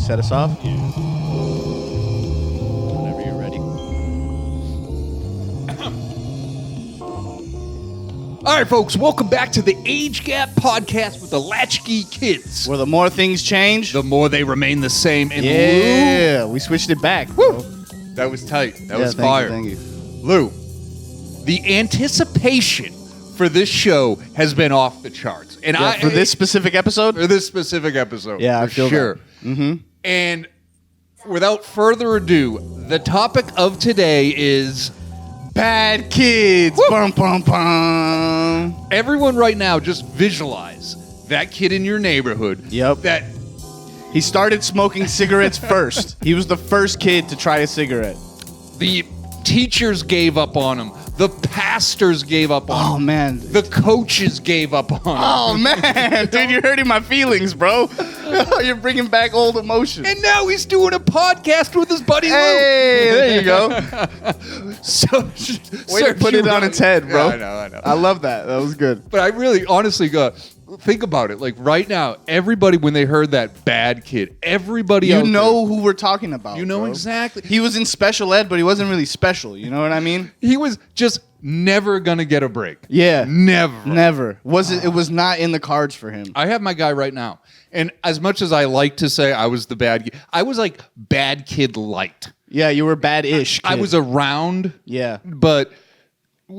to set us off? Whenever you're ready. All right, folks, welcome back to the Age Gap Podcast with the Latchkey Kids. Where the more things change, The more they remain the same. And yeah, we switched it back. Lou, bro. that was tight. That Yeah, was fire. Thank you. Lou, the anticipation for this show has been off the charts. And Yeah, for this specific episode? For this specific episode. Yeah, I for feel sure. that. Mm-hmm. And without further ado, the topic of today is Bad kids. Woo! Bum, bum, bum. everyone right now just visualize that kid in your neighborhood. Yep. That He started smoking cigarettes first. He was the first kid to try a cigarette. the teachers gave up on him. The pastors gave up on Oh, him. man. The coaches gave up on him. Oh, man. Dude, you're hurting my feelings, bro. You're bringing back old emotions. And now he's doing a podcast with his buddy Hey, there you go. Lou. So, Way to put it on its head, bro. Yeah, I know. I love that. That was good. But I really, honestly, think about it. Like right now, everybody, when they heard that bad kid, everybody You out know who we're talking about. there, you know bro. exactly. He was in special ed, but he wasn't really special. You know what I mean? He was just never gonna get a break. Yeah. Never. Never. It was not in the cards for him. I have my guy right now. And as much as I like to say I was the bad kid, I was like bad kid light. Yeah, you were bad-ish. I kid. was around, Yeah. but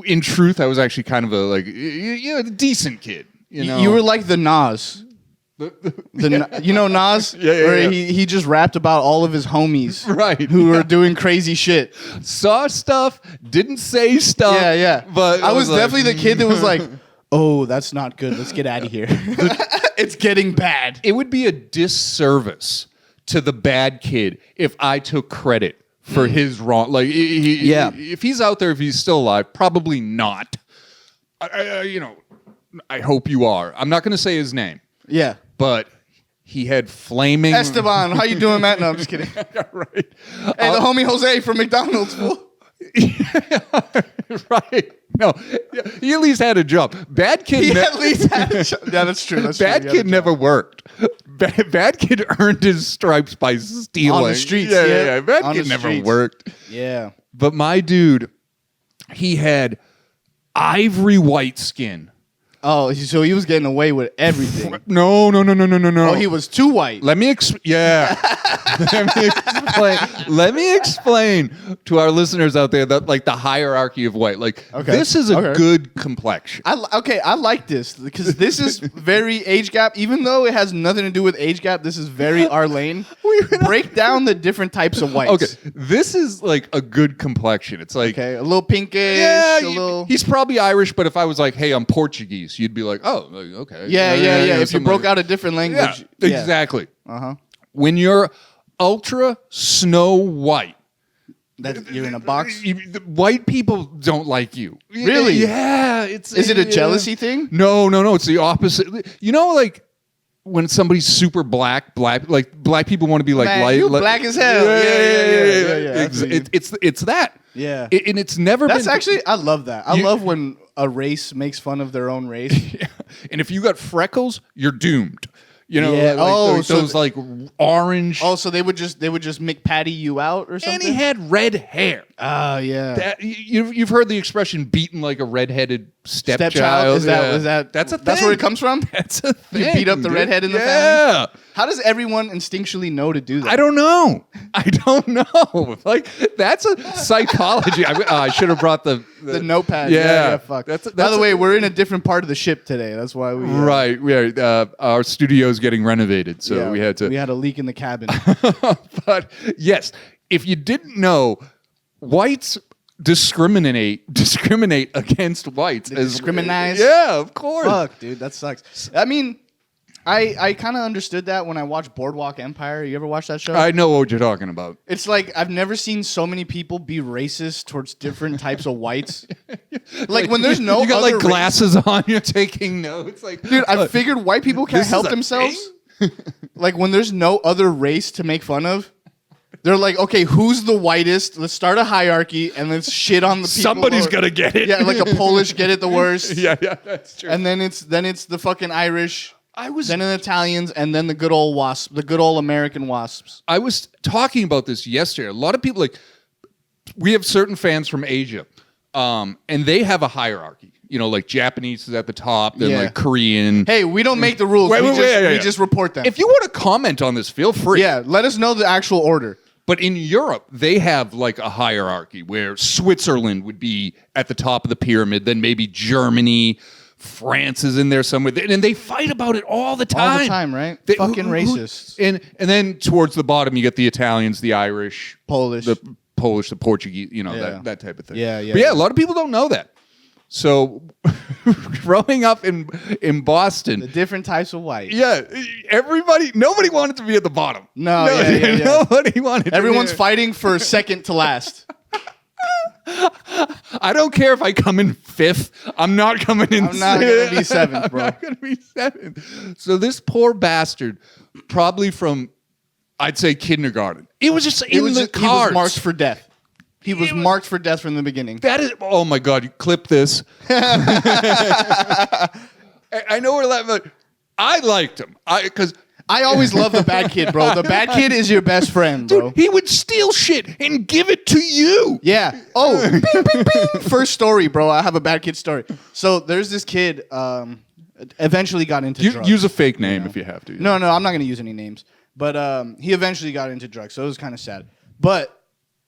in truth, I was actually kind of a decent kid. You know, You were like the Nas. You know Nas? Yeah, yeah, Where yeah. he just rapped about all of his homies. Right, Who yeah. were doing crazy shit. saw stuff, didn't say stuff. Yeah, yeah. But I was like, definitely the kid that was like, oh, that's not good. Let's get out of here. It's getting bad. It would be a disservice to the bad kid if I took credit for his wrong. Like, Yeah. if he's out there, if he's still alive, probably not. I hope you are. I'm not going to say his name, Yeah. but he had flaming. Esteban, how you doing, Matt? No, I'm just kidding. Right. Hey, the homie Jose from McDonald's, fool. Right. No, he at least had a job. Bad kid. He at least had a shot. Yeah, that's true. That's Bad true. He had kid a never worked. Bad kid earned his stripes by stealing. On the streets, Yeah, yeah. yeah. Bad On kid the never streets. worked. job. Yeah. But my dude, he had ivory white skin. Oh, so he was getting away with everything. No. Oh, he was too white. Let me yeah. Let me explain to our listeners out there that like the hierarchy of white. Like Okay. this is a Okay. good complexion. I like this because this is very age gap. Even though it has nothing to do with age gap, this is very our lane. Break down the different types of whites. Okay, this is like a good complexion. It's like Okay, a little pinkish, yeah, a little. he's probably Irish, but if I was like, hey, I'm Portuguese, you'd be like, oh, like, okay. Yeah. If you something broke like- out a different yeah, language, exactly. Uh-huh. When you're ultra snow white, That you're in a box. the white people don't like you. Really? Yeah. Is it a jealousy thing? No. It's the opposite. You know, like when somebody's super black people want to be like Man, light. you black as hell. Yeah. I feel you. It's that. Yeah. And it's never That's been. actually, I love that. I You- love when a race makes fun of their own race. Yeah. And if you got freckles, you're doomed. You know, Yeah. like So those like orange. Oh, so they would just McPatty you out or something? and he had red hair. Oh, yeah. That you've heard the expression "beaten like a redheaded stepchild." Stepchild? Is Yeah. that that's a thing. That's where it comes from? That's a thing. You beat up the dude. redhead in the yeah. family? How does everyone instinctually know to do that? I don't know. Like that's a psychology. I should have brought the notepad. Yeah. Fuck. That's By the way, we're in a different part of the ship today. That's why we right. Our studio's getting renovated, so yeah, we had to. We had a leak in the cabin. But yes, if you didn't know, whites discriminate against whites. They discriminate? Yeah, of course. Fuck, dude, that sucks. I mean, I kind of understood that when I watched Boardwalk Empire. You ever watch that show? I know what you're talking about. It's like I've never seen so many people be racist towards different types of whites. Like when there's no you got other like glasses on, you're taking notes. Like, Dude, I figured white people can't this is help a themselves. Like when there's no other race to make fun of, they're like, okay, who's the whitest? Let's start a hierarchy and let's shit on the people. somebody's lower. gonna get it. Yeah, like a Polish get it the worst. yeah, that's true. And then it's the fucking Irish. then the Italians, and then the good old wasp, the good old American wasps. I was talking about this yesterday. A lot of people we have certain fans from Asia, and they have a hierarchy. You know, like Japanese is at the top, then like Korean. Hey, we don't make the rules. We just report them. If you want to comment on this, feel free. Yeah, let us know the actual order. But in Europe, they have like a hierarchy where Switzerland would be at the top of the pyramid, then maybe Germany, France is in there somewhere, and they fight about it all the time. All the time, right? Fucking racists. And then towards the bottom, you get the Italians, the Irish, Polish, the Portuguese, you know, that type of thing. Yeah. But a lot of people don't know that. So growing up in Boston, the different types of white. Yeah, nobody wanted to be at the bottom. No, nobody wanted. Everyone's fighting for second to last. I don't care if I come in fifth. I'm not coming in. I'm not going to be seventh, bro. I'm not going to be seventh. So this poor bastard, probably from, I'd say kindergarten. It was just in the cards. He was marked for death. He was marked for death from the beginning. That is, oh my God, you clip this. I know we're laughing, but I liked him. Because I always love the bad kid, bro. The bad kid is your best friend, bro. Dude, he would steal shit and give it to you. Yeah. Oh, bing, bing, bing. First story, bro. I have a bad kid story. So there's this kid eventually got into drugs. Use a fake name if you have to. No, I'm not going to use any names. But he eventually got into drugs, so it was kind of sad. But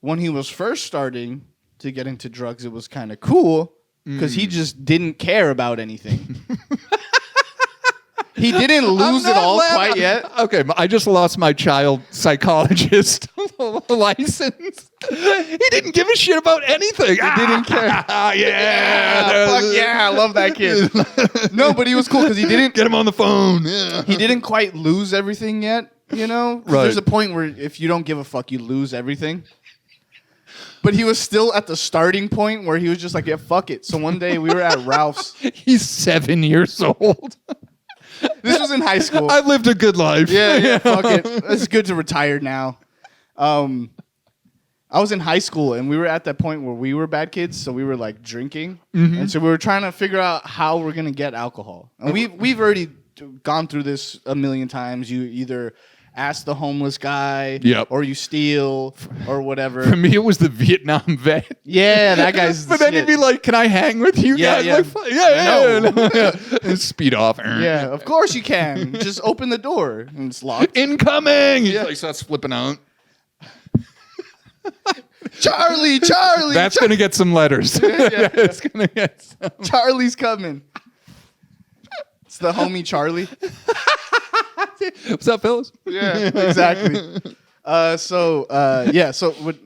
when he was first starting to get into drugs, it was kind of cool because he just didn't care about anything. He didn't lose it all quite yet. Okay, I just lost my child psychologist license. He didn't give a shit about anything. He didn't care. Yeah. Fuck yeah, I love that kid. No, but he was cool because he didn't get him on the phone. Yeah. He didn't quite lose everything yet, you know? Right. There's a point where if you don't give a fuck, you lose everything. But he was still at the starting point where he was just like, yeah, fuck it. So one day we were at Ralph's. He's 7 years old. This was in high school. I've lived a good life. Yeah, fuck it. It's good to retire now. I was in high school, and we were at that point where we were bad kids, so we were like drinking. Mm-hmm. And so we were trying to figure out how we're going to get alcohol. And we've already gone through this a million times. You either ask the homeless guy, or you steal, or whatever. For me, it was the Vietnam vet. Yeah, that guy's. But then he'd be like, "Can I hang with you guys?" Yeah. Like, no. And speed off. Yeah, of course you can. Just open the door and it's locked. Incoming. Yeah, he starts flipping out. Charlie. That's gonna get some letters. Yeah. It's gonna get some. Charlie's coming. It's the homie Charlie. What's up, fellas? Yeah, exactly. So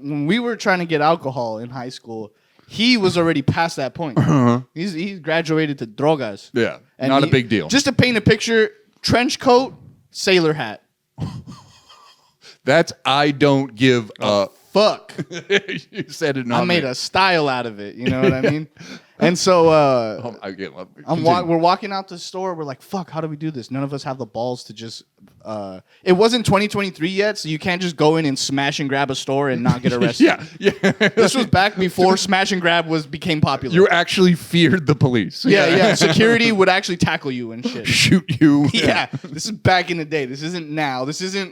when we were trying to get alcohol in high school, he was already past that point. Uh-huh. He's graduated to drogas. Yeah, and not a big deal. Just to paint a picture, trench coat, sailor hat. That's I don't give a fuck. You said it. Not I made a style out of it. You know what I mean? And so we're walking out the store. We're like, fuck, how do we do this? None of us have the balls to just... it wasn't 2023 yet, so you can't just go in and smash and grab a store and not get arrested. Yeah. This was back before smash and grab became popular. You actually feared the police. Yeah. Security would actually tackle you and shit. Shoot you. Yeah. This is back in the day. This isn't now. This isn't...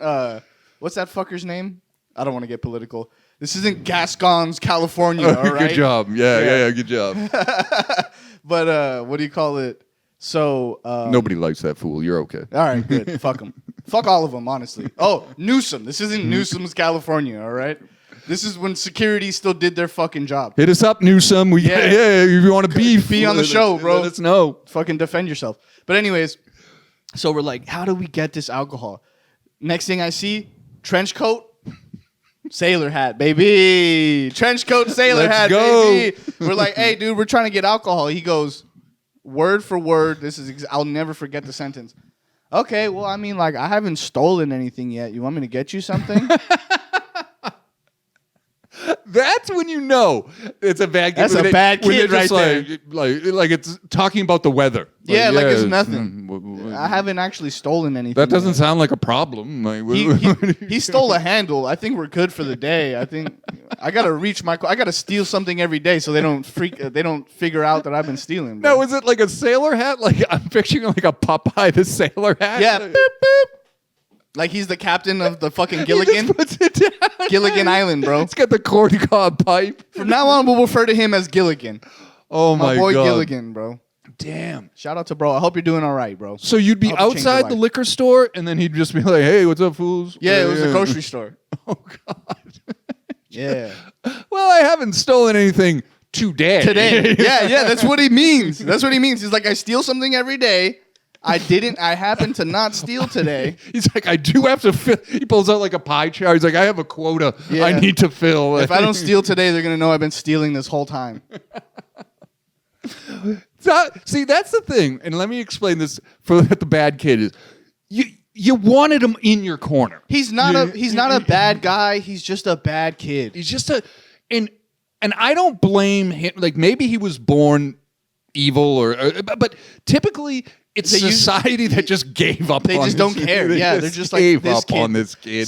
what's that fucker's name? I don't want to get political. This isn't Gascons, California, all right? Good job. Yeah, good job. But what do you call it? So... nobody likes that fool. You're okay. All right, good. Fuck them. Fuck all of them, honestly. Oh, Newsom. This isn't Newsom's California, all right? This is when security still did their fucking job. Hit us up, Newsom. If you want to be on the show, bro. Let us know. Fucking defend yourself. But anyways, so we're like, how do we get this alcohol? Next thing I see, trench coat, sailor hat, baby. Trench coat, sailor hat, baby. We're like, hey, dude, we're trying to get alcohol. He goes, word for word. I'll never forget the sentence. Okay, well, I mean, like, I haven't stolen anything yet. You want me to get you something? That's when you know it's a bad kid. That's a bad kid right there. Like it's talking about the weather. Like it's nothing. I haven't actually stolen anything. That doesn't sound like a problem. He stole a handle. I think we're good for the day. I think I gotta reach my. I gotta steal something every day so they don't they don't figure out that I've been stealing. Bro. Now, is it like a sailor hat? Like I'm picturing like a Popeye the sailor hat. Yeah. Boop, boop. Like he's the captain of the fucking Gilligan. He just puts it down. Gilligan Island, bro. It's got the corncob pipe. From now on, we'll refer to him as Gilligan. Oh My my boy god. Gilligan, bro. Damn. Shout out to bro. I hope you're doing all right, bro. So you'd be I hope it changed your outside the life. liquor store, and then he'd just be like, "Hey, what's up, fools?" Yeah, it was a grocery store. Oh god. Yeah. Well, I haven't stolen anything today. Today. Yeah, that's what he means. That's what he means. He's like, I steal something every day. I happened to not steal today. He's like, I do have to fill. He pulls out like a pie chart. He's like, I have a quota Yeah. I need to fill. If I don't steal today, they're gonna know I've been stealing this whole time. See, that's the thing. And let me explain this for the bad kid is you wanted him in your corner. He's not a bad guy. He's just a bad kid. He's just and I don't blame him. Like maybe he was born evil but typically it's They society that just gave up. They on just this. don't care. They Yeah, they're just like gave this up kid. on this kid.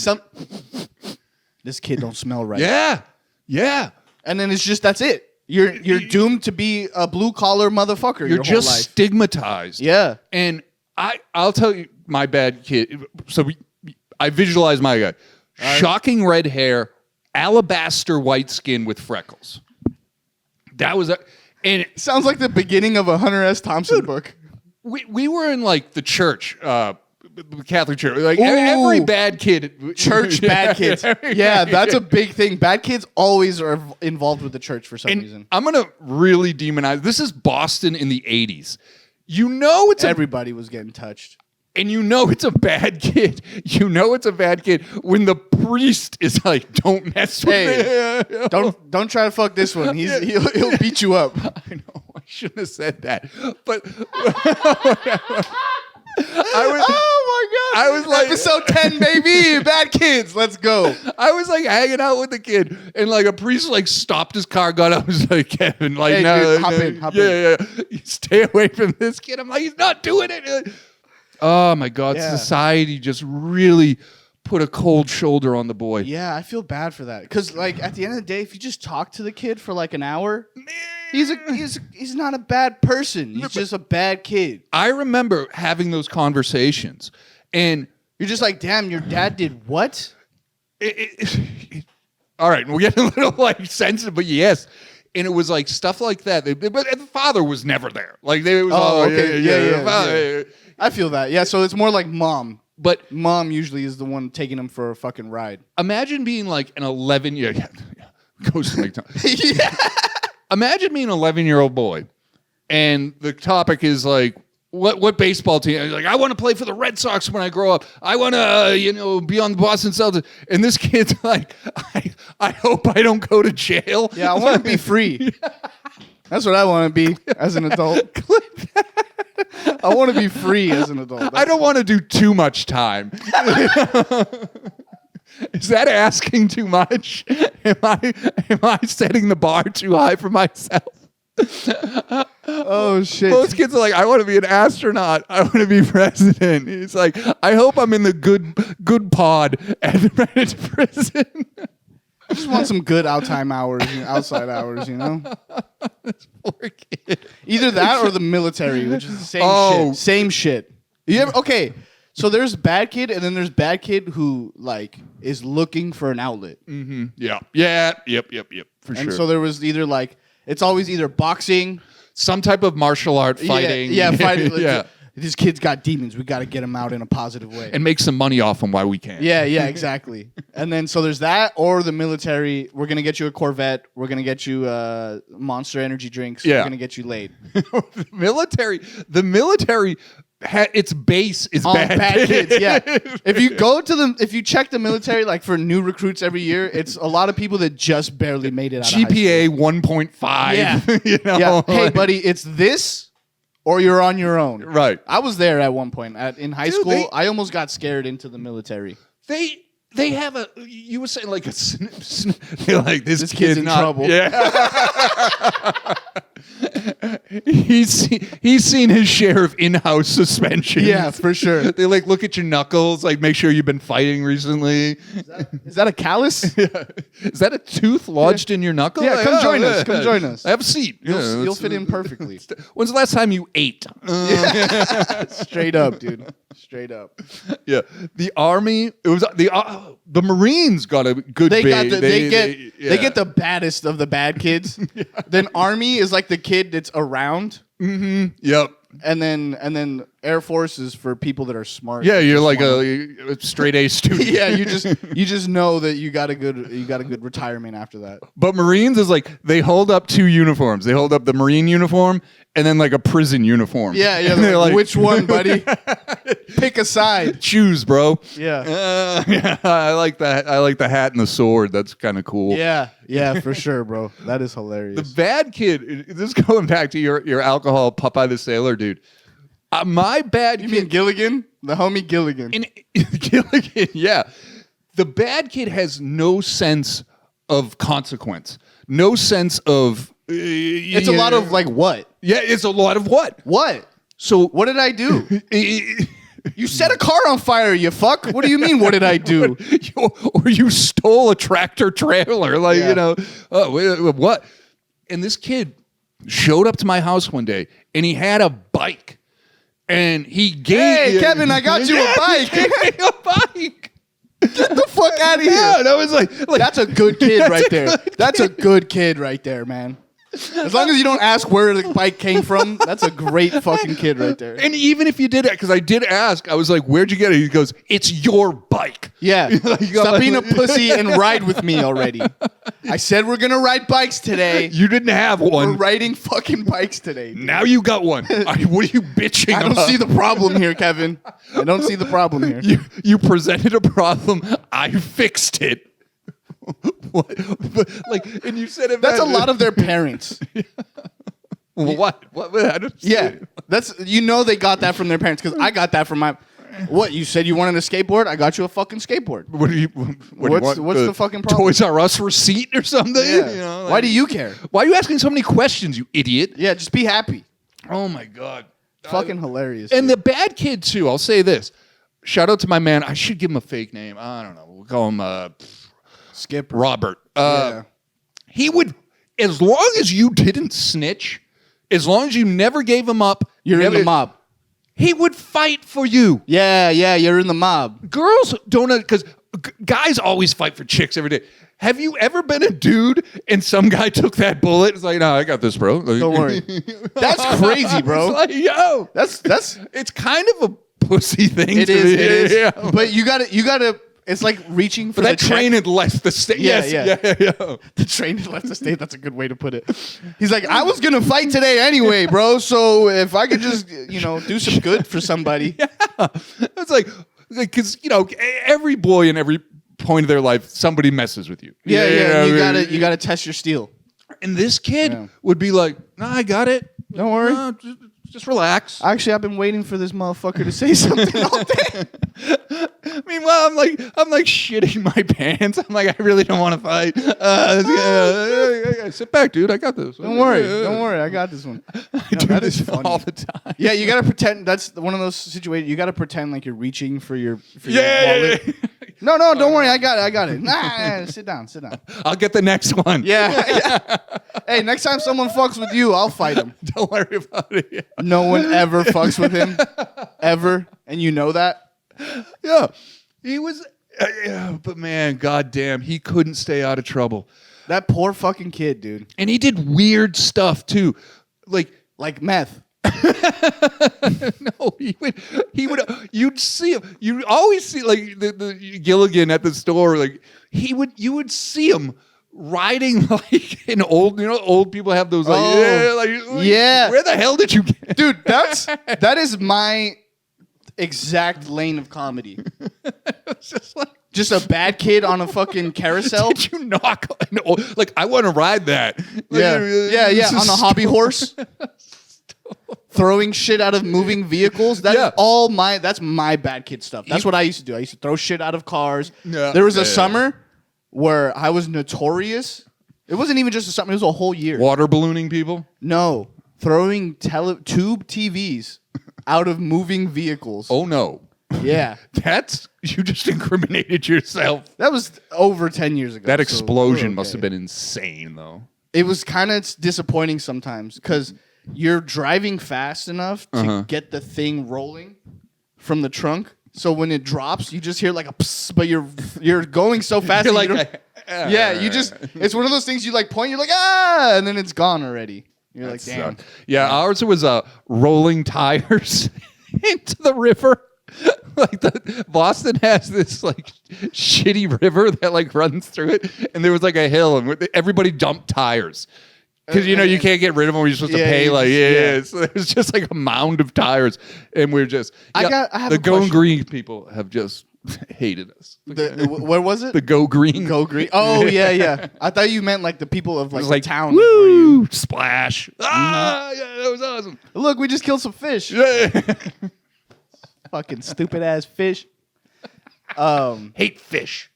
This kid don't smell right. Yeah. And then it's just that's it. You're doomed to be a blue collar motherfucker. You're your just whole life. stigmatized. Yeah. And I'll tell you, my bad kid. So I visualize my guy. Shocking red hair, alabaster white skin with freckles. That was and Sounds like the beginning of a Hunter S. Thompson book. we were in like the church, Catholic church. Like Ooh. every bad kid, Church bad kids. Yeah, that's a big thing. Bad kids always are involved with the church for some reason. I'm gonna really demonize. This is Boston in the '80s. You know it's Everybody was getting touched. and you know it's a bad kid. You know it's a bad kid when the priest is like, "Don't mess with it." Don't try to fuck this one. He'll beat you up. I know. I shouldn't have said that, but I was like, episode 10, baby. Bad kids. Let's go. I was like hanging out with the kid, and like a priest like stopped his car, got out, was like, Kevin, like, Hey, no, dude, hop in. yeah, you stay away from this kid. I'm like, he's not doing it. Oh my God, Yeah. society just really put a cold shoulder on the boy. Yeah, I feel bad for that. Because like at the end of the day, if you just talk to the kid for like an hour, he's not a bad person. He's just a bad kid. I remember having those conversations, and You're just like, damn, your dad did what? all right, we're getting a little like sensitive, but yes. And it was like stuff like that. But the father was never there. Like they was okay. Yeah. father. I feel that. Yeah, so it's more like mom. But Mom usually is the one taking him for a fucking ride. imagine being like an 11-year goes to make time. Yeah. Imagine being an 11-year-old boy, and the topic is like, what baseball team? He's like, I want to play for the Red Sox when I grow up. I want to, be on the Boston Celtics. And this kid's like, I hope I don't go to jail. Yeah, I want to be free. That's what I want to be as an adult. I want to be free as an adult. I don't want to do too much time. Is that asking too much? Am I setting the bar too high for myself? Oh shit. Most kids are like, I want to be an astronaut. I want to be president. He's like, I hope I'm in the good pod at the Reddit prison. I just want some good outside hours, outside hours, Poor kid. Either that or the military, which is the same Oh. shit. Same shit. Okay, so there's bad kid, and then there's bad kid who like is looking for an outlet. Yeah. Yep. For And sure. so there was either like it's always either boxing, some type of martial art fighting. Yeah, fighting. yeah. These kids got demons. We got to get them out in a positive way. And make some money off them while we can. Yeah, exactly. And then so there's that, or the military. We're gonna get you a Corvette. We're gonna get you Monster Energy drinks. Yeah. We're gonna get you laid. The military. Its base is On bad kids. Yeah. If If you check the military like for new recruits every year, it's a lot of people that just barely made it out of high GPA 1.5. Yeah. Yeah. Hey, buddy, it's this or you're on your own. Right. I was there at one point in high Dude, school. I almost got scared into the military. They have you were saying like they're like this This kid's kid's in not, trouble. Yeah. he's seen his share of in-house suspension. Yeah, for sure. They like look at your knuckles, like make sure you've been fighting recently. Is that a callus? Yeah. Is that a tooth lodged in your knuckle? Yeah, Like, come oh, join us. yeah. Come join us. Have a seat. You'll fit in perfectly. When's the last time you ate? Straight up, dude. Straight up. Yeah, the army. It was the Marines got a good. They bait. got they get the baddest of the bad kids. Then army is like the kid that's around, Yep. and then Air Force is for people that are smart. Yeah, you're like a straight A student. Yeah, you just know that you got a good retirement after that. But Marines is like they hold up two uniforms. They hold up the Marine uniform and then like a prison uniform. Yeah, And they're like, like, which one, buddy? Pick a side. choose, bro. Yeah. Yeah, I like that. I like the hat and the sword. That's kind of cool. Yeah, for sure, bro. That is The hilarious. bad kid. This is going back to your alcohol Popeye the Sailor dude. My bad You kid. mean Gilligan? The homie Gilligan. Gilligan, yeah. The bad kid has no sense of consequence. No sense of. It's a lot of like what? Yeah, it's a lot of what? What? So What did I do? You set a car on fire, you fuck. What do you mean, what did I do? or you stole a tractor trailer, like Yeah. what? And this kid showed up to my house one day, and he had a bike, and he gave. Hey, Kevin, I got you a bike. He gave me a bike. Get the fuck out of here. Yeah, and I was like That's a good kid right there. That's a good kid right there, man. As long as you don't ask where the bike came from, that's a great fucking kid right there. And even if you did it, because I did ask, I was like, "Where'd you get it?" He goes, "It's your bike." Yeah. Like, Stop being a pussy and ride with me already. I said we're going to ride bikes today. You didn't have We're one. riding fucking bikes today. dude. Now you got one. What are you bitching I don't about? see the problem here, Kevin. I don't see the problem here. You presented a problem. I fixed it. What? Like, and you said it. That's a lot of their parents. What? I don't see Yeah. it. That's they got that from their parents because I got that from my. What, you said you wanted a skateboard? I got you a fucking skateboard. What do you? What do you want? What's the fucking problem? Toys R Us receipt or something? Yeah. You know, Why do you care? Why are you asking so many questions, you idiot? Yeah, just be happy. Oh my god. Fucking hilarious. And dude. the bad kid too. I'll say this. Shout out to my man. I should give him a fake name. I don't know. We'll call him Skipper. Robert. Yeah. He would, as long as you didn't snitch, as long as you never gave him up, You're in the mob. He would fight for you. Yeah, you're in the mob. Girls don't, because guys always fight for chicks every day. Have you ever been a dude and some guy took that bullet? It's like, no, I got this, bro. Don't worry. That's crazy, bro. It's like, yo, That's it's kind of a pussy thing. it to is. me. It is. Yeah. But you gotta. It's like reaching for But that the train check. had left the state. Yeah, Yes, yeah. The train had left the state. That's a good way to put it. He's like, I was gonna fight today anyway, bro. So if I could just, do some good for somebody. It's like, because every boy in every point of their life, somebody messes with you. Yeah. You gotta test your steel. And this kid Yeah. would be like, "No, I got it. Don't worry. No, just relax." Actually, I've been waiting for this motherfucker to say something all day. Meanwhile, I'm like shitting my pants. I'm like, I really don't want to fight. Sit back, dude. I got this. Don't worry. I got this one. I do that this is funny. all the time. Yeah, you gotta pretend. That's one of those situations. You gotta pretend like you're reaching for your Yeah. wallet. No, don't worry. I got it. Nah, sit down. I'll get the next one. Yeah. Hey, next time someone fucks with you, I'll fight him. Don't worry about it. No one ever fucks with him, ever, and you know that. Yeah, he was. But man, goddamn, he couldn't stay out of trouble, That poor fucking kid, dude. and he did weird stuff too. Like meth. No, he would. You'd see him. You always see like the Gilligan at the store. Like you would see him riding like an old people have those like yeah. Where the hell did you get, Dude, that is my exact lane of comedy. It's just like. Just a bad kid on a fucking carousel. Did you knock? No, like I want to ride that. Yeah, This is on a hobby horse. Throwing shit out of moving vehicles. That's Yeah. That's my bad kid stuff. That's what I used to do. I used to throw shit out of cars. Yeah. There was a Yeah. summer where I was notorious. It wasn't even just a summer. It was a whole year. Water ballooning people. No, throwing tube TVs out of moving vehicles. Oh no. Yeah. You just incriminated yourself. That was over 10 years ago. That so explosion we're must have okay. been insane, though. It was kind of disappointing sometimes because you're driving fast enough to get the thing rolling from the trunk. So when it drops, you just hear like a psst, but you're going so fast. You're that like, you don't- yeah, you just, it's one of those things you like point, you're like, ah, and then it's gone already. You're like, damn. Yeah, ours was rolling tires into the river. Like Boston has this like shitty river that like runs through it, and there was like a hill, and everybody dumped tires because you can't get rid of them. You're supposed to pay So there's just like a mound of tires, and we're just. I have the a Go question. Green people have just hated us. Where was it? The Go Green. Go Green. Oh yeah. I thought you meant like the people of It was the like town. Woo! Splash! Ah, yeah, that was awesome. Look, we just killed some fish. Yeah. Fucking stupid ass fish. Hate fish.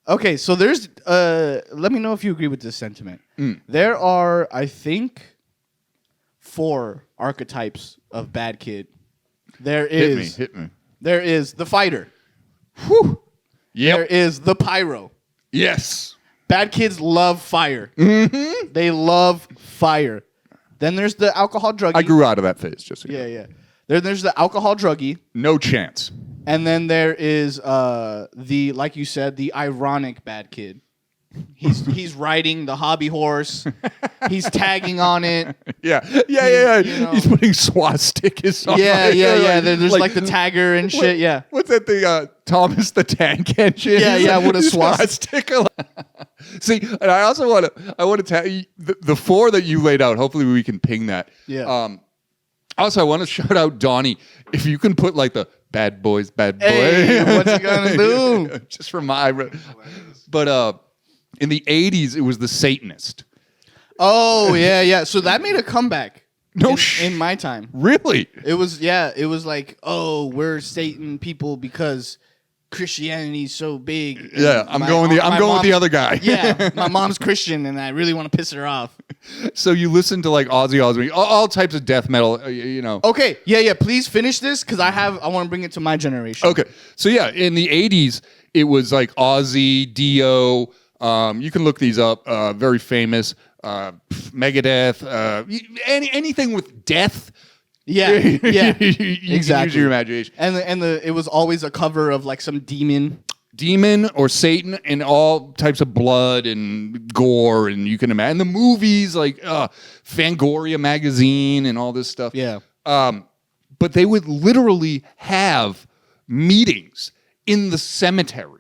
Okay, so there's let me know if you agree with this sentiment. There are, I think, 4 archetypes of bad kid. There is Hit me. There is the fighter. Whew. There Yep. is the pyro. Yes. Bad kids love fire. Mm-hmm. They love fire. Then there's the alcohol druggie. I grew out of that phase. Just so you know. Yeah. There's the alcohol druggie. No chance. And then there is the, like you said, the ironic bad kid. He's riding the hobby horse. He's tagging on it. Yeah. You know. He's putting swastikas on. Yeah. it. There's like the tagger and shit. Yeah. What's that thing? Thomas the Tank Engine. Yeah, with a swastika. See, and I also want to tell you the 4 that you laid out. Hopefully, we can ping that. Yeah. Also, I want to shout out Donnie. If you can put like the bad boy. Hey, what's he gonna do? Just for my. But in the 80s, it was the Satanist. Oh yeah. So that made a comeback. In my time. Really? It was like, oh, we're Satan people because Christianity's so big. Yeah, I'm going with the other guy. Yeah, my mom's Christian and I really want to piss her off. So you listen to like Ozzy Osbourne, all types of death metal, Okay, yeah. Please finish this because I want to bring it to my generation. Okay, so yeah, in the 80s, it was like Ozzy, Dio. You can look these up. Very famous. Megadeth. Anything with death. Yeah. You Exactly. can use your imagination. And it was always a cover of like some demon. Demon or Satan and all types of blood and gore, and you can imagine the movies like Fangoria magazine and all this stuff. Yeah. But they would literally have meetings in the cemetery.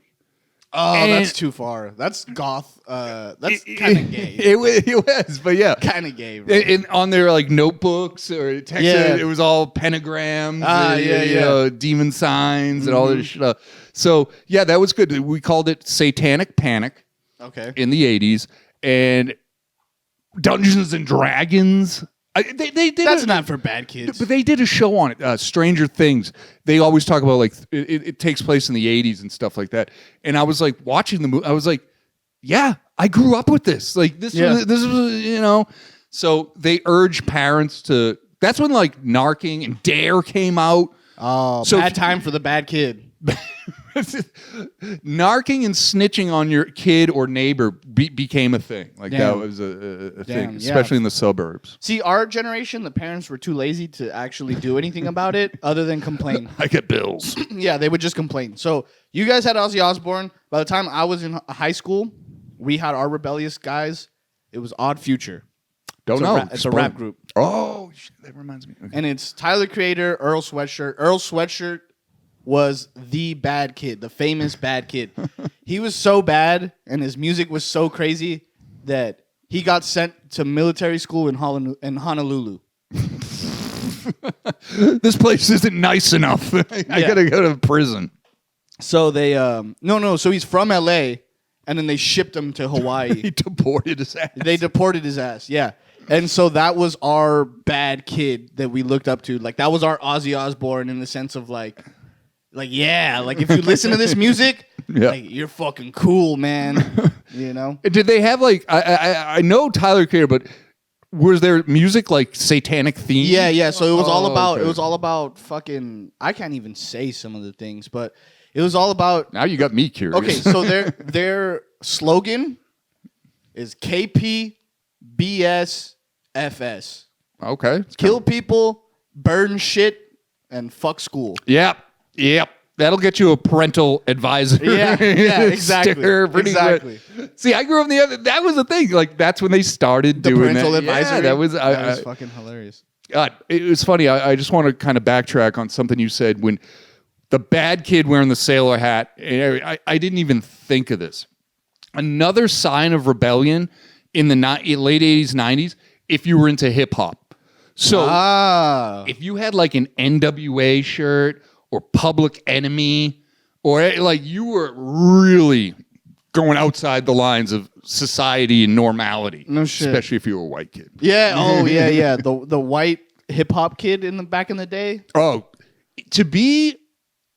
Oh, And- that's too far. That's goth. That's kind of gay. It was, but yeah. Kind of gay. Bro. And on their like notebooks or text, Yeah. it was all pentagrams, yeah. demon signs, and all this stuff. So yeah, that was good. We called it Satanic Panic Okay. in the 80s, and Dungeons and Dragons. They did. That's not for bad kids. But they did a show on it, Stranger Things. They always talk about like it takes place in the 80s and stuff like that. And I was like watching the movie. I was like, yeah, I grew up with this. Like this was. So they urge parents to. That's when like Narking and Dare came out. Oh, So bad if- time for the bad kid. Narking and snitching on your kid or neighbor became a thing. Like that Damn. was a Damn, thing, yeah. especially in the suburbs. See, our generation, the parents were too lazy to actually do anything about it other than complain. I get bills. Yeah, they would just complain. So you guys had Ozzy Osbourne. By the time I was in high school, we had our rebellious guys. It was Odd Future. Don't It's a know. rap- it's a rap group. Oh, shit, that reminds me. Okay. And it's Tyler Creator, Earl Sweatshirt. Earl Sweatshirt was the bad kid, the famous bad kid. He was so bad and his music was so crazy that he got sent to military school in Honolulu. This place isn't nice enough. I gotta go to prison. So they so he's from LA and then they shipped him to Hawaii. He deported his ass. They deported his ass, yeah. And so that was our bad kid that we looked up to. Like that was our Ozzy Osbourne in the sense of like yeah, like if you listen to this music, Yeah. like you're fucking cool, man. You know? Did they have like I know Tyler Creator, but Was there music like satanic theme? Yeah. So it was all about. okay. It was all about fucking. I can't even say some of the things, but it was all about. Now you got me curious. Okay, so their slogan is KPBSFS. Okay. Kill people, burn shit, and fuck school. Yep. That'll get you a parental advisor. Yeah, exactly. sticker, pretty Exactly. good. See, I grew up in the other. That was the thing. Like that's when they started The doing parental that. advisory. Yeah, that was. That was fucking hilarious. God, it was funny. I just want to kind of backtrack on something you said when the bad kid wearing the sailor hat. I didn't even think of this. Another sign of rebellion in the late 80s, 90s, if you were into hip hop. So if you had like an NWA shirt or Public Enemy, or like you were really going outside the lines of society and normality. No shit. Especially if you were a white kid. Yeah. Oh yeah. The white hip hop kid in the back in the day. Oh, to be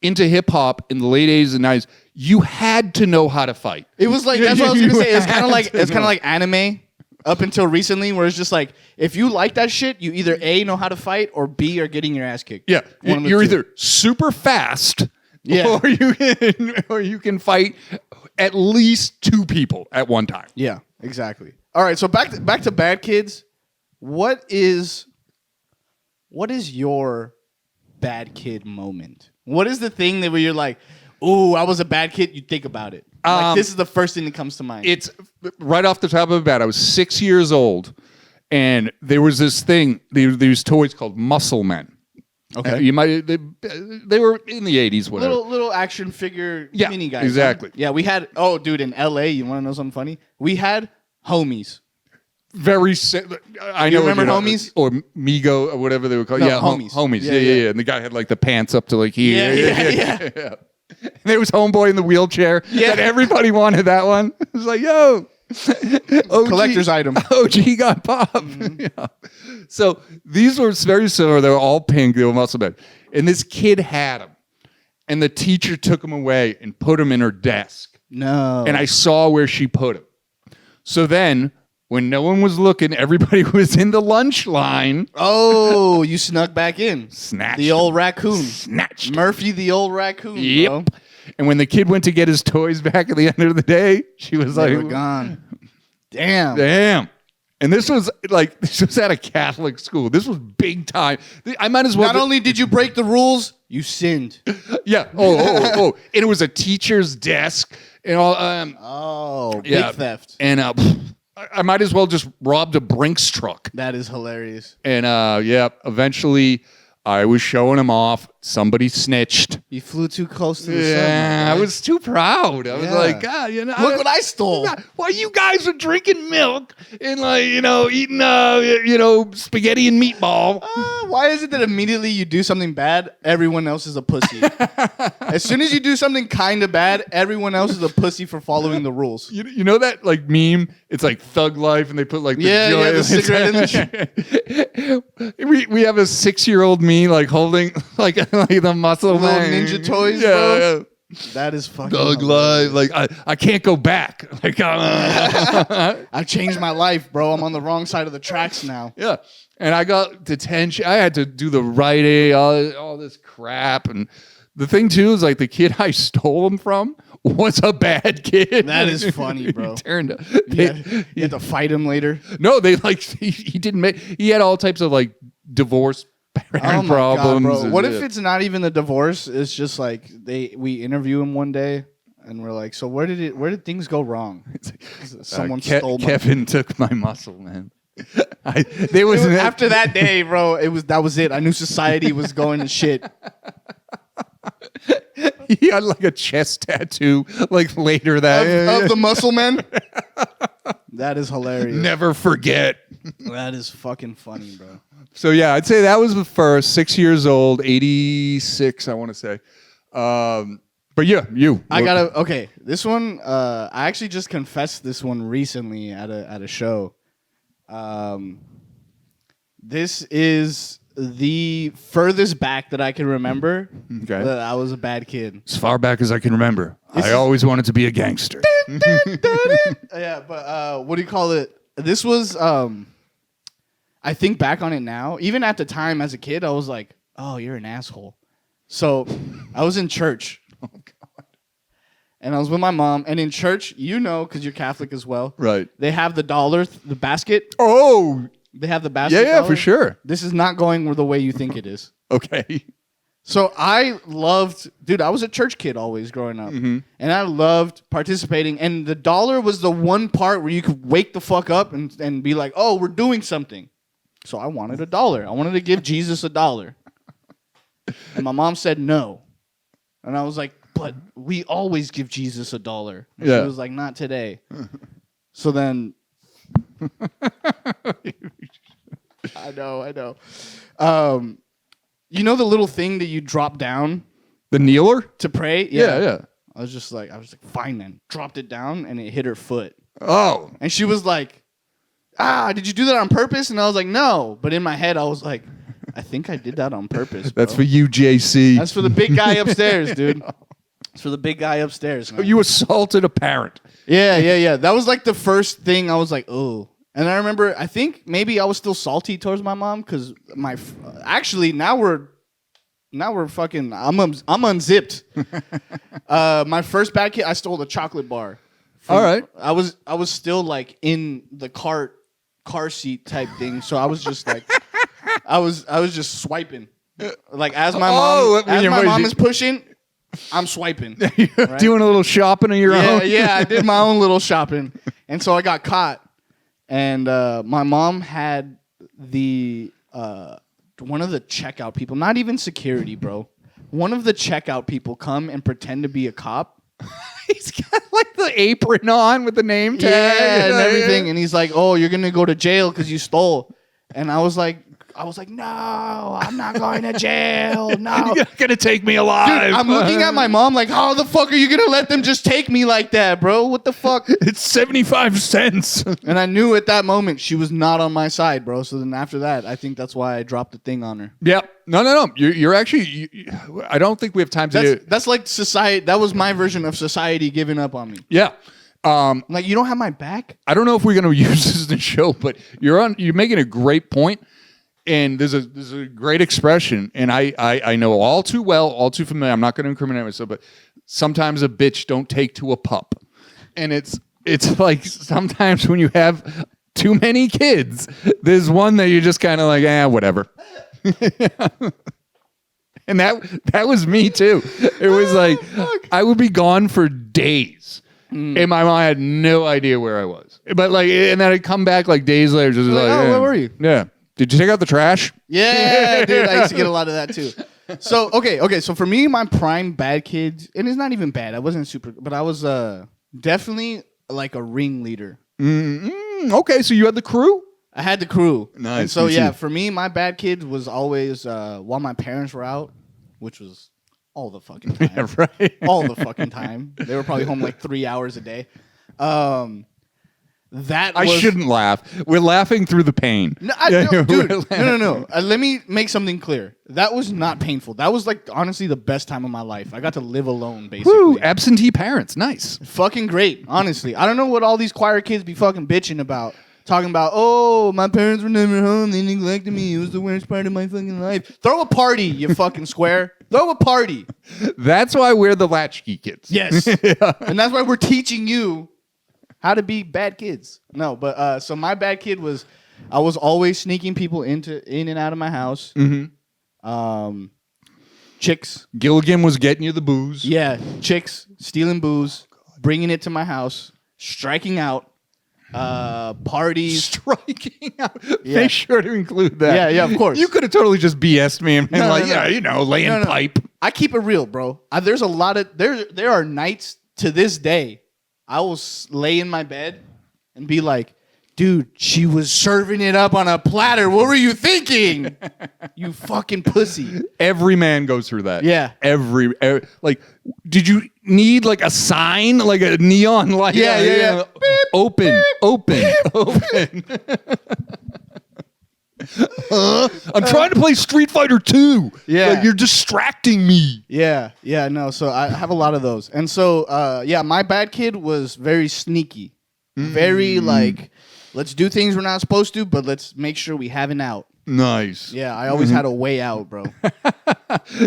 into hip hop in the late 80s and 90s, you had to know how to fight. It was like that's what I was gonna say. It's kind of like know. like anime up until recently, where it's just like if you like that shit, you either A, know how to fight, or B, are getting your ass kicked. Yeah, One of the you're two. either super fast, Yeah. or you can fight at least two people at one time. Yeah, exactly. All right, so back to Bad Kids. What is your bad kid moment? What is the thing that where you're like, ooh, I was a bad kid? You think about it. Like, this is the first thing that comes to mind. It's right off the top of the bat. I was 6 years old, and there was this thing. These toys called Muscle Men. Okay. You might they were in the 80s, whatever. Little action figure Yeah, mini guys. exactly. Huh? Yeah, we had. Oh, dude, in LA, you want to know something funny? We had homies. Very. I know. remember Homies? or Migo or whatever they were called? No, Yeah, Homies. Homies. Yeah, Yeah, yeah. yeah. And the guy had like the pants up to like here. Yeah. And there was Homeboy in the wheelchair. Yeah. That everybody wanted that one. It was like, yo, OG, Collector's item. OG got popped. Mm-hmm. Yeah. So these were very similar. They were all pink. They were muscle men. And this kid had them. And the teacher took them away and put them in her desk. No. And I saw where she put them. So then, when no one was looking, everybody was in the lunch line. Oh, you snuck back in. Snatched The old raccoon. Snatched. Murphy, the old raccoon. Yep. Bro. And when the kid went to get his toys back at the end of the day, she was They like, were gone. Damn. damn. And this was at a Catholic school. This was big time. I might as well. Not only did you break the rules, you sinned. Yeah. Oh. And it was a teacher's desk and all. Oh, Yeah. big theft. And I might as well just robbed a Brinks truck. That is hilarious. And eventually I was showing him off. Somebody snitched. You flew too close to the sun. Yeah, my I guy. was too proud. I was Yeah. like, God, you know, Look what I stole. While you guys are drinking milk and like, eating, spaghetti and meatball. Why is it that immediately you do something bad, everyone else is a pussy? As soon as you do something kind of bad, everyone else is a pussy for following the rules. You know that like meme? It's like Thug Life, and they put like the The cigarette in the we have a 6-year-old me like holding like the muscle Little man. ninja toys, yeah, bro. yeah. That is fucking Thug hilarious. Life. Like I can't go back. Like I've changed my life, bro. I'm on the wrong side of the tracks now. yeah. And I got detention. I had to do the right A, all this crap. And the thing too is like the kid I stole him from was a bad kid. That is funny, bro. He turned. You had to fight him later. No, they like he didn't make. He had all types of like divorce Oh my problems. God, bro. and- What if it's not even the divorce? It's just like we interview him one day and we're like, so where did things go wrong? Someone stole my Kevin took my muscle, man. There was an after that day, bro. That was it. I knew society was going to shit. He had like a chest tattoo, like later that Of the muscle men. That is hilarious. never forget. That is fucking funny, bro. So yeah, I'd say that was the first. 6 years old, 86, I want to say. But yeah, you. I gotta okay. This one, I actually just confessed this one recently at a show. This is the furthest back that I can remember Okay. that I was a bad kid. As far back as I can remember, I always wanted to be a gangster. Yeah, but what do you call it? This was I think back on it now. Even at the time as a kid, I was like, "Oh, you're an asshole." So I was in church. Oh God. And I was with my mom. And in church, because you're Catholic as well. Right. They have the dollar, the basket. Oh. They have the basket. Yeah, dollar. for sure. This is not going the way you think it is. Okay. So I was a church kid always growing up. Mm-hmm. And I loved participating. And the dollar was the one part where you could wake the fuck up and be like, oh, we're doing something. So I wanted $1. I wanted to give Jesus $1. And my mom said no. And I was like, but we always give Jesus $1. And Yeah. She was like, not today. So then I know. You know the little thing that you drop down The kneeler? to pray? Yeah. I was like, fine then. Dropped it down and it hit her foot. Oh. And she was like, did you do that on purpose? And I was like, no. But in my head, I was like, I think I did that on purpose, bro. That's for you, JC. That's for the big guy upstairs, dude. It's for the big guy upstairs, man. You assaulted a parent. Yeah. That was like the first thing I was like, oh. And I remember, I think maybe I was still salty towards my mom because actually now we're fucking, I'm unzipped. My first bad kid, I stole a chocolate bar. All right. I was still like in the car seat type thing, so I was just like, I was just swiping, like as my mom is pushing, I'm swiping. Right? Doing a little shopping of your own. Yeah, I did my own little shopping, and so I got caught. And my mom had the one of the checkout people, not even security, bro. One of the checkout people come and pretend to be a cop. He's got like the apron on with the name tag and everything. And he's like, oh, you're going to go to jail because you stole. And I was like, no, I'm not going to jail. No. You're going to take me alive. Dude, I'm looking at my mom like, how the fuck are you going to let them just take me like that, bro? What the fuck? It's 75 cents. And I knew at that moment she was not on my side, bro. So then after that, I think that's why I dropped the thing on her. Yep. No. You're actually, I don't think we have time to do. That's like society. That was my version of society giving up on me. Yeah. Like, you don't have my back? I don't know if we're going to use this in the show, but you're making a great point. And there's a great expression, and I know all too well, all too familiar. I'm not going to incriminate myself, but sometimes a bitch don't take to a pup. And it's like sometimes when you have too many kids, there's one that you're just kind of like, whatever. And that was me too. It was like I would be gone for days. And my mom had no idea where I was. But like, and then I'd come back like days later, just like, oh, where were you? Yeah. Did you take out the trash? Yeah, dude. I used to get a lot of that too. So okay. So for me, my prime bad kid, and it's not even bad. I wasn't super, but I was definitely like a ringleader. Okay, so you had the crew? I had the crew. Nice. And so yeah, for me, my bad kid was always while my parents were out, which was all the fucking time. Yeah, right. All the fucking time. They were probably home like 3 hours a day. I shouldn't laugh. We're laughing through the pain. No, dude. No. Let me make something clear. That was not painful. That was like honestly the best time of my life. I got to live alone, basically. Woo, absentee parents. Nice. Fucking great, honestly. I don't know what all these choir kids be fucking bitching about. Talking about, oh, my parents were never home. They neglected me. It was the worst part of my fucking life. Throw a party, you fucking square. Throw a party. That's why we're the latchkey kids. Yes. Yeah. And that's why we're teaching you how to be bad kids. No, but so my bad kid was, I was always sneaking people in and out of my house. Mm-hmm. Chicks. Gilligan was getting you the booze. Yeah, chicks, stealing booze, bringing it to my house, striking out, parties. Striking out. Yeah. Make sure to include that. Yeah, of course. You could have totally just BS'd me and been laying pipe. I keep it real, bro. There's a lot of, there are nights to this day I will lay in my bed and be like, dude, she was serving it up on a platter. What were you thinking? You fucking pussy. Every man goes through that. Yeah. Every like, did you need like a sign, like a neon light? Yeah. Beep, open. I'm trying to play Street Fighter 2. Yeah. Like, you're distracting me. Yeah, no. So I have a lot of those. And so, my bad kid was very sneaky. Very like, let's do things we're not supposed to, but let's make sure we have an out. Nice. Yeah, I always had a way out, bro.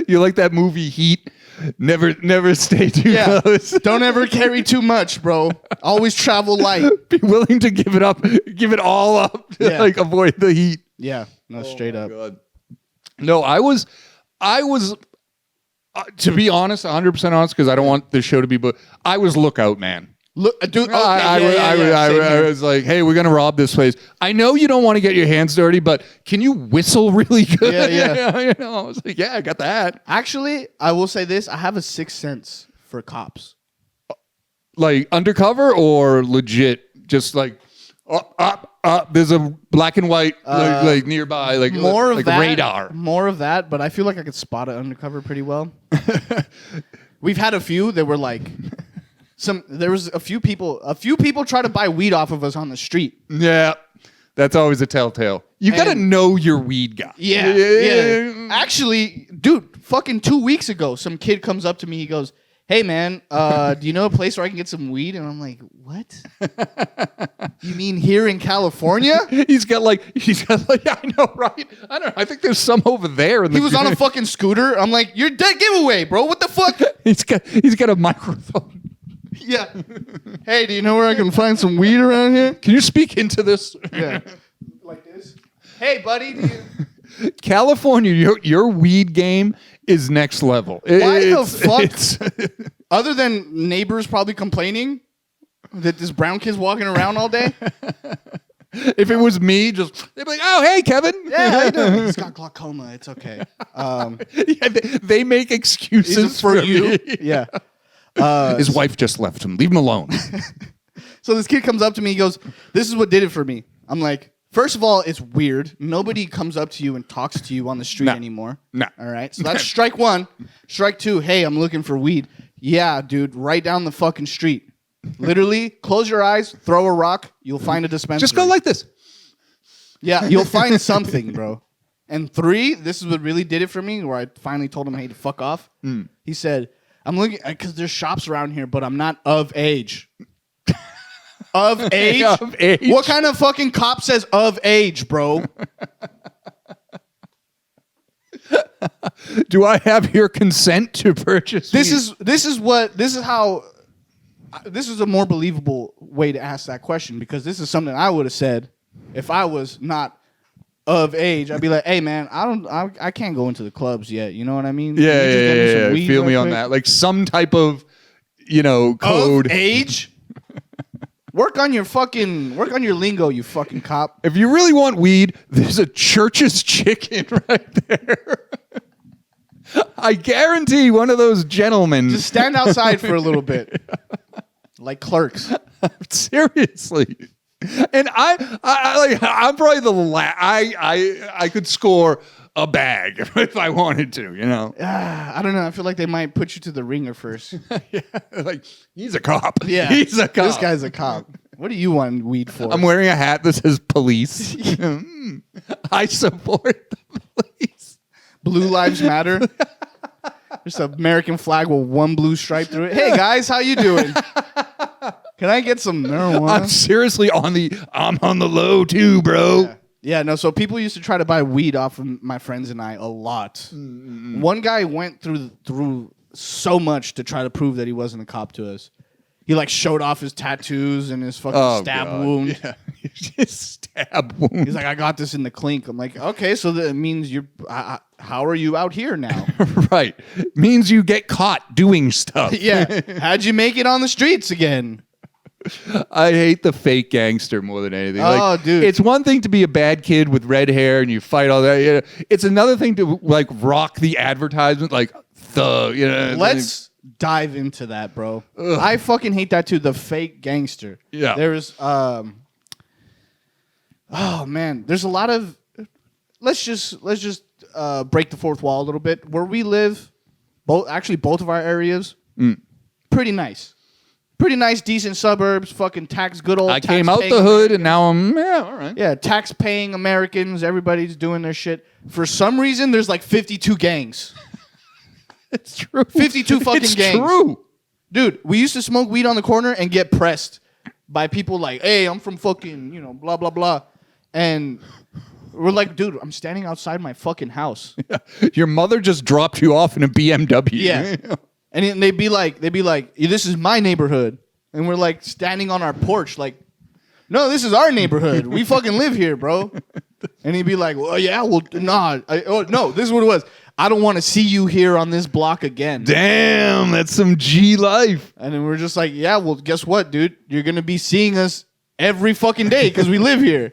You like that movie Heat? Never stay too Yeah. close. Don't ever carry too much, bro. Always travel light. Be willing to give it up, give it all up to Yeah. like avoid the heat. Yeah, no, straight up. God. No, I was to be honest, 100% honest, because I don't want this show to be, but I was lookout man. Look, dude. Okay, I was like, hey, we're gonna rob this place. I know you don't want to get your hands dirty, but can you whistle really good? Yeah. You know, I was like, yeah, I got that. Actually, I will say this: I have a sixth sense for cops. Like undercover or legit, just like up. There's a black and white like nearby, like More of like that, radar. More of that, but I feel like I could spot it undercover pretty well. We've had a few that were like. There was a few people try to buy weed off of us on the street. Yeah, that's always a telltale. You got to know your weed guy. Yeah. Actually, dude, fucking 2 weeks ago, some kid comes up to me. He goes, "Hey, man, do you know a place where I can get some weed?" And I'm like, "What? You mean here in California?" He's got like, yeah, I know, right? I don't know. I think there's some over there. He was on a fucking scooter. I'm like, "You're dead giveaway, bro. What the fuck?" He's got a microphone. Yeah. Hey, do you know where I can find some weed around here? Can you speak into this? Yeah. Like this. Hey, buddy. California, your weed game is next level. Why the fuck? Other than neighbors probably complaining that this brown kid's walking around all day. If it was me, they'd be like, "Oh, hey, Kevin." Yeah, how you doing? He's got glaucoma. It's okay. Yeah, they make excuses for you. me. Yeah. His wife just left him. Leave him alone. So this kid comes up to me. He goes, "This is what did it for me." I'm like, first of all, it's weird. Nobody comes up to you and talks to you on the street anymore. No. All right. So that's strike one. Strike two. Hey, I'm looking for weed. Yeah, dude. Right down the fucking street. Literally, close your eyes, throw a rock. You'll find a dispensary. Just go like this. Yeah, you'll find something, bro. And three, this is what really did it for me, where I finally told him, "Hey, to fuck off." He said, "I'm looking because there's shops around here, but I'm not of age." Of age? Of age? What kind of fucking cop says of age, bro? Do I have your consent to purchase? This is a more believable way to ask that question, because this is something I would have said if I was not of age. I'd be like, "Hey, man, I can't go into the clubs yet. You know what I mean? Yeah, Can you just get me some weed Feel real me on quick?" that. Like some type of, code. Of age? Work on your lingo, you fucking cop. If you really want weed, there's a Church's Chicken right there. I guarantee one of those gentlemen. Just stand outside for a little bit. Like Clerks. Seriously. And I'm probably the last. I could score a bag if I wanted to, I don't know. I feel like they might put you to the ringer first. Yeah, like he's a cop. Yeah. He's a cop. This guy's a cop. What do you want weed for? I'm wearing a hat that says police. I support the police. Blue Lives Matter. There's an American flag with one blue stripe through it. Hey guys, how you doing? Can I get some marijuana? I'm seriously I'm on the low too, bro. Yeah, no, so people used to try to buy weed off of my friends and I a lot. One guy went through so much to try to prove that he wasn't a cop to us. He showed off his tattoos and his fucking stab wound. Yeah. His stab wound. He's like, "I got this in the clink." I'm like, "Okay, so that means you're. How are you out here now?" Right. Means you get caught doing stuff. Yeah. How'd you make it on the streets again? I hate the fake gangster more than anything. Oh, dude. It's one thing to be a bad kid with red hair and you fight all that. It's another thing to rock the advertisement like thug. Let's dive into that, bro. Ugh. I fucking hate that too. The fake gangster. Yeah. There's oh man, there's a lot of. Let's just break the fourth wall a little bit. Where we live, both of our areas, pretty nice. Pretty nice, decent suburbs. Fucking good old. I came out the hood and now I'm all right. Yeah, tax-paying Americans. Everybody's doing their shit. For some reason, there's 52 gangs. It's true. 52 fucking gangs. It's true. Dude, we used to smoke weed on the corner and get pressed by people like, hey, I'm from fucking, blah, blah, blah. And we're like, dude, I'm standing outside my fucking house. Your mother just dropped you off in a BMW. Yeah. And then they'd be like, this is my neighborhood. And we're like standing on our porch like, no, this is our neighborhood. We fucking live here, bro. And he'd be like, well, yeah, well, nah. No, this is what it was. I don't want to see you here on this block again. Damn, that's some G life. And then we're just like, yeah, well, guess what, dude? You're going to be seeing us every fucking day because we live here.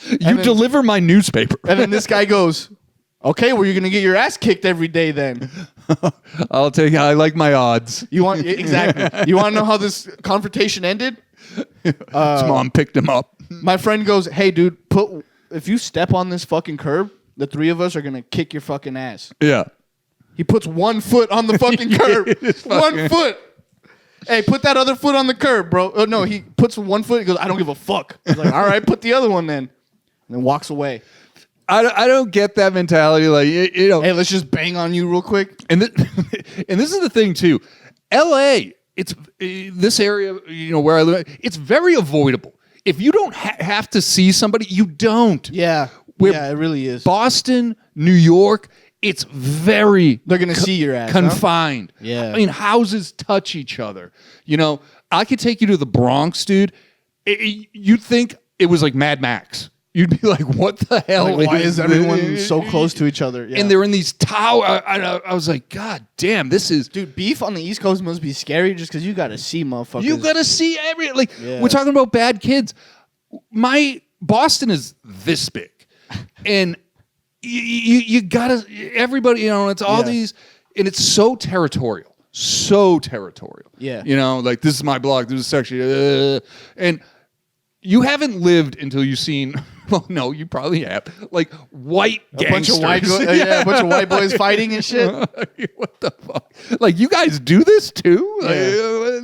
You deliver my newspaper. And then this guy goes, okay, well, you're going to get your ass kicked every day then. I'll take it. I like my odds. Exactly. You want to know how this confrontation ended? His mom picked him up. My friend goes, hey, dude, if you step on this fucking curb, the three of us are going to kick your fucking ass. Yeah. He puts 1 foot on the fucking curb. 1 foot. Hey, put that other foot on the curb, bro. Oh, no, he puts 1 foot. He goes, I don't give a fuck. He's like, all right, put the other one then. And then walks away. I don't get that mentality. Like, Hey, let's just bang on you real quick. And this is the thing, too. L.A., it's this area, where I live, it's very avoidable. If you don't have to see somebody, you don't. Yeah. Yeah, it really is. Boston, New York, it's very... They're going to see your ass. Confined. Huh? Yeah. I mean, houses touch each other. I could take you to the Bronx, dude. You'd think it was like Mad Max. You'd be like, what the hell? Like, why is everyone so close to each other? Yeah. And they're in these towers. I was like, God damn, this is... Dude, beef on the East Coast must be scary just because you got to see motherfuckers. You got to see we're talking about bad kids. My Boston is this big. And you got to... Everybody, it's all these... And it's so territorial. So territorial. Yeah. Like, this is my block. This is section. And you haven't lived until you've seen... Well, no, you probably have. Like, white gangsters. A bunch of white boys fighting and shit. What the fuck? Like, you guys do this too?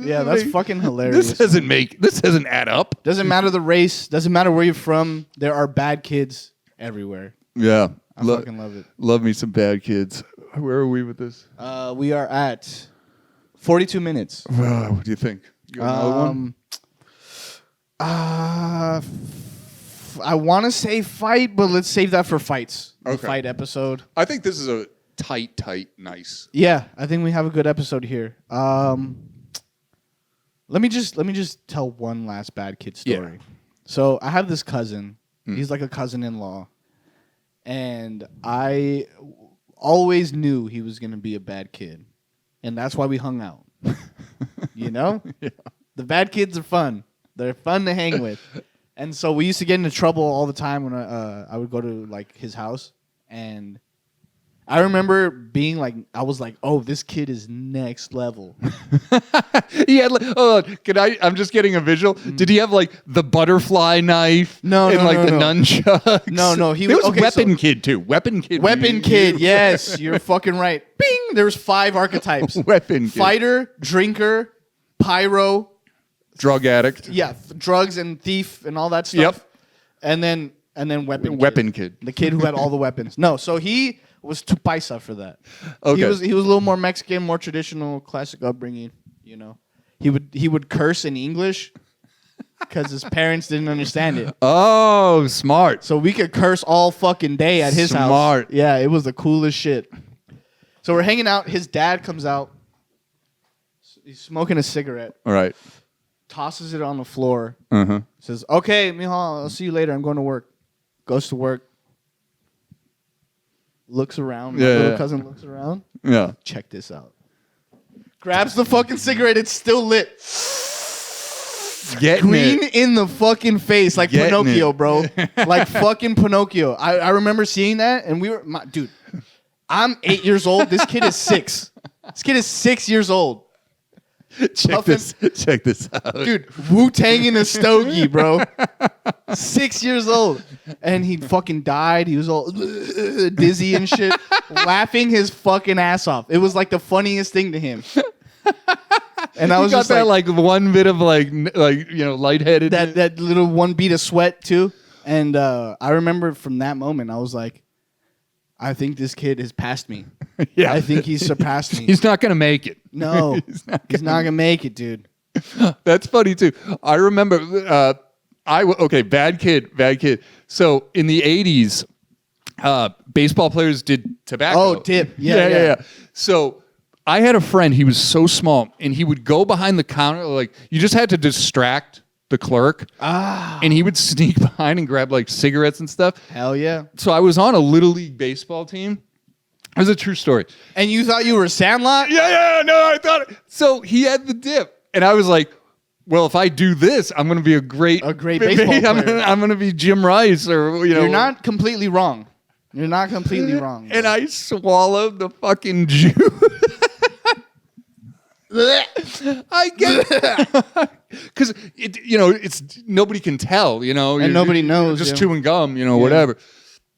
Yeah, that's fucking hilarious. This doesn't add up. Doesn't matter the race. Doesn't matter where you're from. There are bad kids everywhere. Yeah. I fucking love it. Love me some bad kids. Where are we with this? We are at 42 minutes. What do you think? You got another one? I want to say fight, but let's save that for fights. Okay. The fight episode. I think this is a tight, nice. Yeah, I think we have a good episode here. Let me just tell one last bad kid story. Yeah. So I have this cousin. He's like a cousin-in-law, and I always knew he was gonna be a bad kid, and that's why we hung out. Yeah. The bad kids are fun. They're fun to hang with. And so we used to get into trouble all the time when I would go to like his house, and I remember being like, I was like, oh, this kid is next level. He had I'm just getting a visual. Did he have like the butterfly knife? No, and no, like no, the no. nunchucks. No, he there was okay, Weapon Kid too. Weapon Kid. Weapon Kid, yes, you're fucking right. Bing! There's 5 archetypes. Weapon Kid. Fighter, drinker, pyro, drug addict. yeah, drugs and thief and all that stuff. Yep. And then Weapon Kid. The kid who had all the weapons. No, so he was too paisa for that. Okay. He was a little more Mexican, more traditional, classic upbringing. He would curse in English because his parents didn't understand it. Oh, smart. So we could curse all fucking day at his house. Smart. Yeah, it was the coolest shit. So we're hanging out. His dad comes out. He's smoking a cigarette. All right. Tosses it on the floor. Uh-huh. Says, okay, mijo, I'll see you later. I'm going to work. Goes to work. Looks around. My little cousin looks around. Yeah. Check this out. Grabs the fucking cigarette. It's still lit. Getting Green it. in the fucking face. Like Getting Pinocchio, it. bro. Like fucking Pinocchio. I remember seeing that, and dude, I'm 8 years old. This kid is 6. This kid is 6 years old. Check this out. Dude, Wu-Tang in a stogie, bro. 6 years old. And he fucking died. He was all dizzy and shit, laughing his fucking ass off. It was like the funniest thing to him. And I was got just that like one bit of lightheaded. that little one bead of sweat too. And I remember from that moment, I was like, I think this kid has passed me. Yeah. I think he's surpassed me. He's not gonna make it. No, he's not gonna make it, dude. That's funny too. I remember. Bad kid. So in the 80s, baseball players did tobacco. Oh, dip. Yeah. So I had a friend. He was so small, and he would go behind the counter. Like you just had to distract the clerk. And he would sneak behind and grab like cigarettes and stuff. Hell yeah. So I was on a little league baseball team. It was a true story. And you thought you were Sandlot? No, I thought it. So he had the dip, and I was like, well, if I do this, I'm going to be a great baseball player. I'm going to be Jim Rice, or You're not completely wrong. You're not completely wrong. And I swallowed the fucking juice. I get it. Because it's nobody can tell, and nobody knows. Just chewing gum, whatever.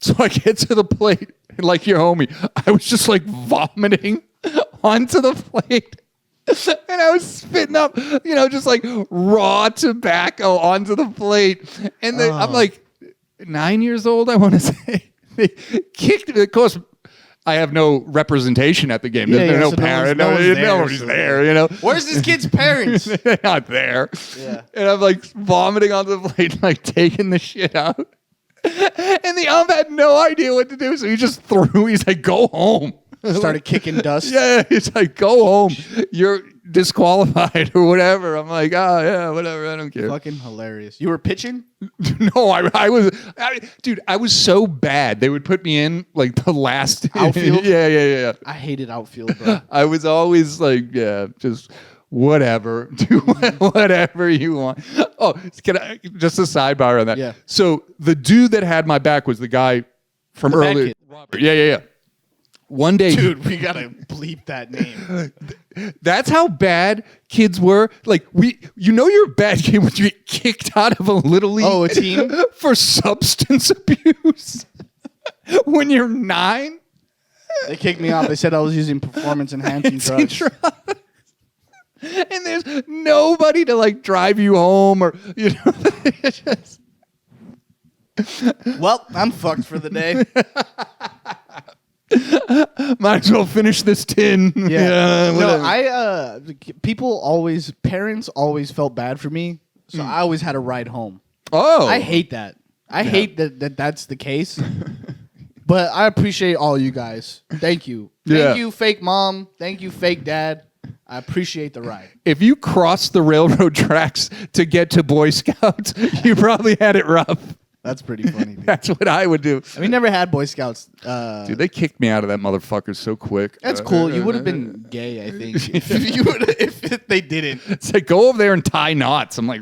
So I get to the plate, and like your homie, I was just like vomiting onto the plate. And I was spitting up, just like raw tobacco onto the plate. And then I'm like 9 years old, I want to say. They kicked me. Of course, I have no representation at the game. There's no so parent. Nobody's there, Where's this kid's parents? They're not there. Yeah. And I'm like vomiting on the plate, like taking the shit out. And the ump had no idea what to do. So he just threw. He's like, go home. Started kicking dust. Yeah, he's like, go home. You're disqualified or whatever. I'm like, oh, yeah, whatever. I don't care. Fucking hilarious. You were pitching? No, I was so bad. They would put me in like the last outfield. Yeah. I hated outfield, bro. I was always like, just whatever. Do whatever you want. Oh, just a sidebar on that. Yeah. So the dude that had my back was the guy from The bad earlier. kid. Robert. Yeah. One day, Dude, we gotta bleep that name. That's how bad kids were. Like you're a bad kid when you get kicked out of a little league. Oh, a team? For substance abuse. When you're 9. They kicked me off. They said I was using performance-enhancing drugs. And there's nobody to like drive you home or just... Well, I'm fucked for the day. Might as well finish this tin. Yeah. No, parents always felt bad for me, so I always had a ride home. Oh. I hate that. I hate that that's the case. But I appreciate all you guys. Thank you. Thank you, fake mom. Thank you, fake dad. I appreciate the ride. If you crossed the railroad tracks to get to Boy Scouts, you probably had it rough. That's pretty funny, dude. That's what I would do. We never had Boy Scouts. Dude, they kicked me out of that motherfucker so quick. That's cool. You would have been gay, I think, if they didn't. It's like, go over there and tie knots. I'm like,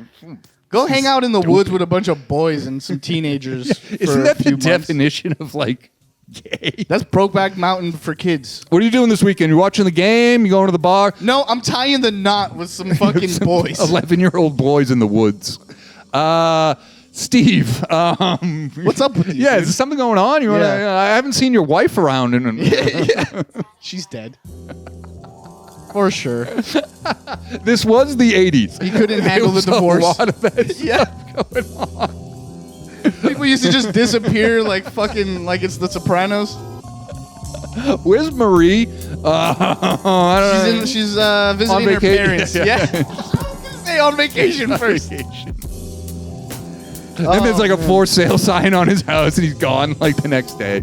go hang out in the woods with a bunch of boys and some teenagers. Isn't that the definition of like gay? That's Brokeback Mountain for kids. What are you doing this weekend? You watching the game? You going to the bar? No, I'm tying the knot with some fucking boys. 11-year-old boys in the woods. Steve, what's up with you? Yeah, dude? is there something going on? I haven't seen your wife around. She's dead. For sure. This was the 80s. He couldn't handle the divorce. A lot of that stuff going on. People used to just disappear like it's The Sopranos. Where's Marie? I don't know. She's visiting her parents. Yeah. Stay on vacation first. And there's like a for sale sign on his house, and he's gone like the next day.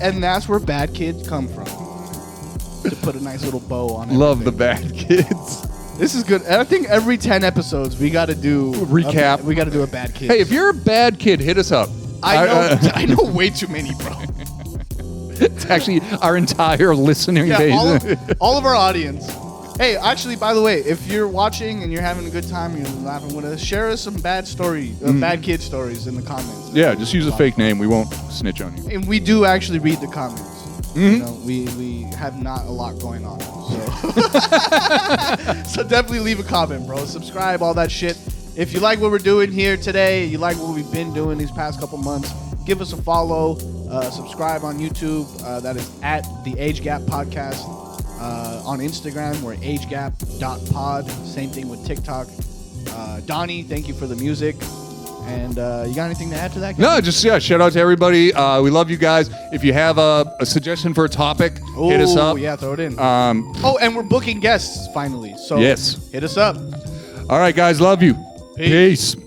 And that's where bad kids come from. To put a nice little bow on it. Love the bad kids. This is good. I think every 10 episodes we got to do recap. We got to do a bad kid. Hey, if you're a bad kid, hit us up. I know way too many, bro. It's actually our entire listening base. All of our audience. Hey, actually, by the way, if you're watching and you're having a good time, you're laughing with us, share us some bad kid stories in the comments. Yeah, just use a fake name. We won't snitch on you. And we do actually read the comments. We have not a lot going on. So definitely leave a comment, bro. Subscribe, all that shit. If you like what we're doing here today, you like what we've been doing these past couple months, give us a follow. Subscribe on YouTube. That is at the Age Gap Podcast. On Instagram, we're agegap.pod. Same thing with TikTok. Donnie, thank you for the music. And you got anything to add to that? No, just shout out to everybody. We love you guys. If you have a suggestion for a topic, hit us up. Yeah, throw it in. Um, and we're booking guests finally. So Yes. hit us up. all right, guys, love you. Peace. Peace.